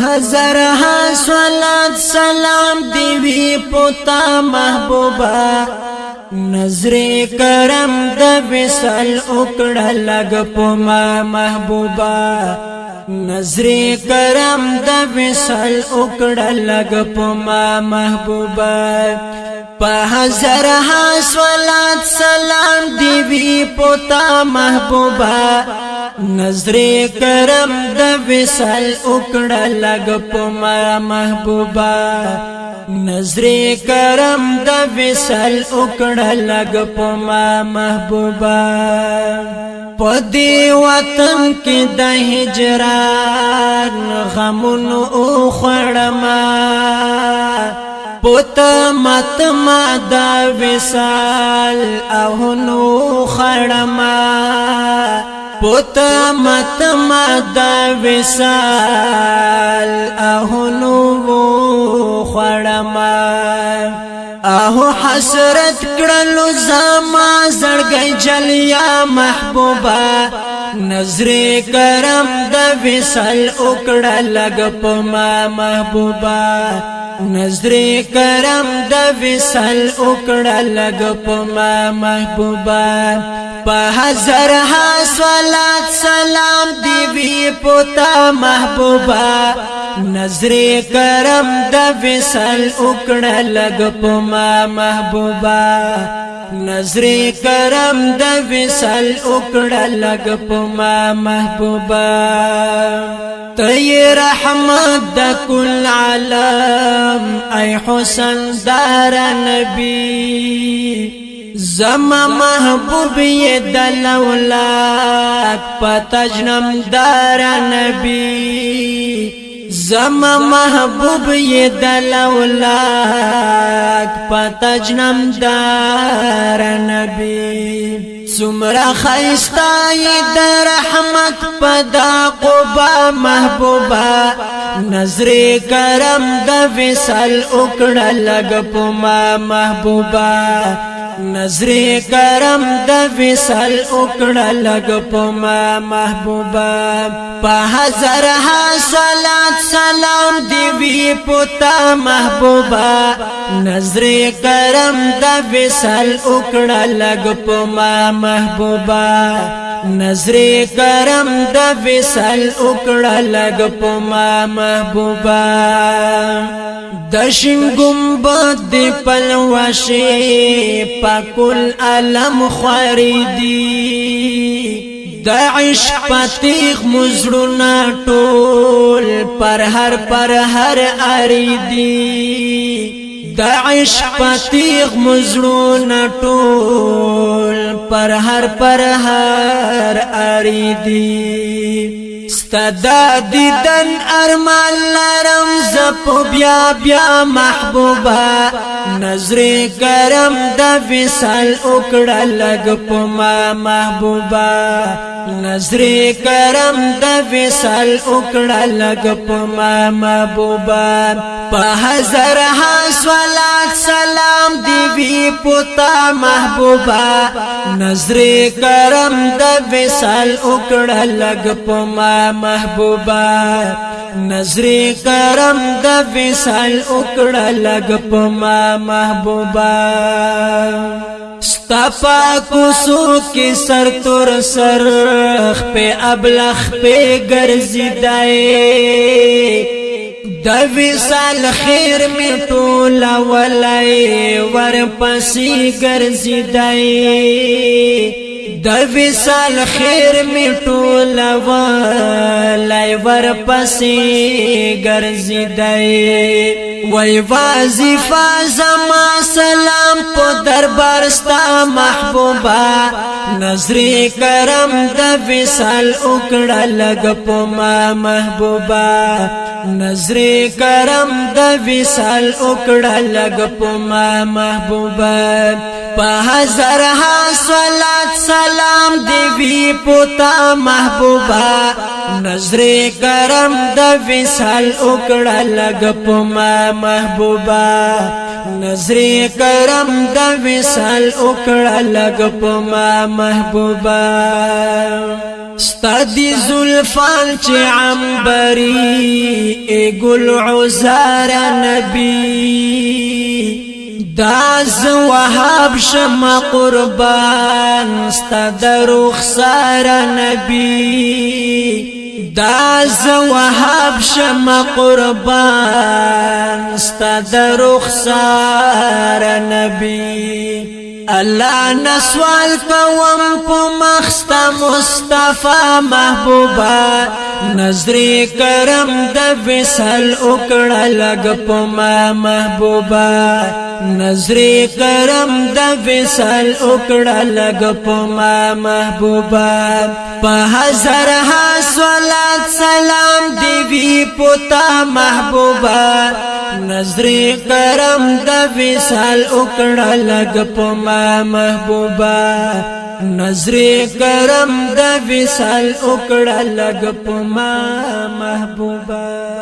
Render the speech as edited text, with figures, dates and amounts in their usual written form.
هزارها صلات سلام دیوی پوتا محبوبا نظر کرم د وصل اکڑا لگ پما محبوبا نظر کرم د وصل اکڑا لگ پما محبوبا پا هزارها صلات سلام دیوی پوتا محبوبا نظر کرم د وصل اکڑا لگ پما محبوبا نظر کرم د وصل اکڑا لگ پما محبوبا پدی وطن کی د هجران غمون او خړما پوت مت ما دا وصال او نو خړما پوت مت ما دا وصال او نو خړما اهو حسرت کړلو زما زړګي جلیا محبوبا نظر کرم د وصل اکڑا لگ پما محبوبا نظر کرم د وصل اکڑا لگ پما محبوبا پا هزارها صلات سلام دیوی پوتا محبوبا نظر کرم د وصل اکڑا لگ پما محبوبا نظر کرم د وصل اکڑا لگ پما محبوبا تی رحمت د کل عالم ای حسن دار نبی زما محبوب یہ دلولاک پتجنم دار نبی زما محبوب یہ دلولاک پتجنم دار نبی سمرا خیستا د رحمت پدا قبا محبوبا نظر کرم د وصل اکڑا لگ پما محبوبا نظر کرم د وصل اکڑا لگ پما محبوبا پا هزارها صلات سلام دیوی پوتا محبوبا نظر کرم د وصل اکڑا لگ پما محبوبا نظر کرم د وصل اکڑا لگ پما محبوبا دشن گنبد دی پلوشی پا کل علم خواریدی د عشق پتیغ مزرنا ټول پر هر اریدی د عشق پتیغ مزرنا ټول پر هر اریدی ستدا دیدن ارمان لرم زپو بیا محبوبا نظر کرم د وصل اکڑا لگ پما محبوبا نظر کرم د وصل اکڑا لگ پما محبوبا پا هزارها صلات سلام دیوی پوتا محبوبا نظر کرم د وصل اکڑا لگ پما محبوبا نظر کرم د وصل اکڑا لگ پما محبوبا ستا کوسو کی سر تور سرخ پہ ابلخ پہ گرزیدائے د وصل خیر می ټولا ولای ور پسی گرزیدائے د وصل خیر می ټولا ولای ور پسی گرزیدائے وی وظیفہ زما سلام پو دربار ستا محبوبا نظر کرم د وصل اکڑا لگ پما محبوبا نظر کرم د وصل اکڑا لگ پما محبوبا پا هزارها صلات سلام دیوی پوتا محبوبا نظر کرم د وصل اکڑا لگ پما محبوبا نظر کرم د وصل اکڑا لگ پما محبوبا ستا دی زلفان چی عنبری اے گل عزار نبی داز وهاب شم قربان استاد رخسار نبی داز وهاب شم قربان استاد رخسار نبی الله نسوال کوم په مخستا مصطفی محبوبا نظر کرم د وصل وکړه لګ په ما محبوبا نظر کرم د وصل وکړه لګ په ما محبوبا په هزار صلوات سلام دی وی پتا محبوبا نظر کرم د وصل وکړه لګ په ما محبوبا نظر کرم د وصل وکړه لګ په ما محبوبا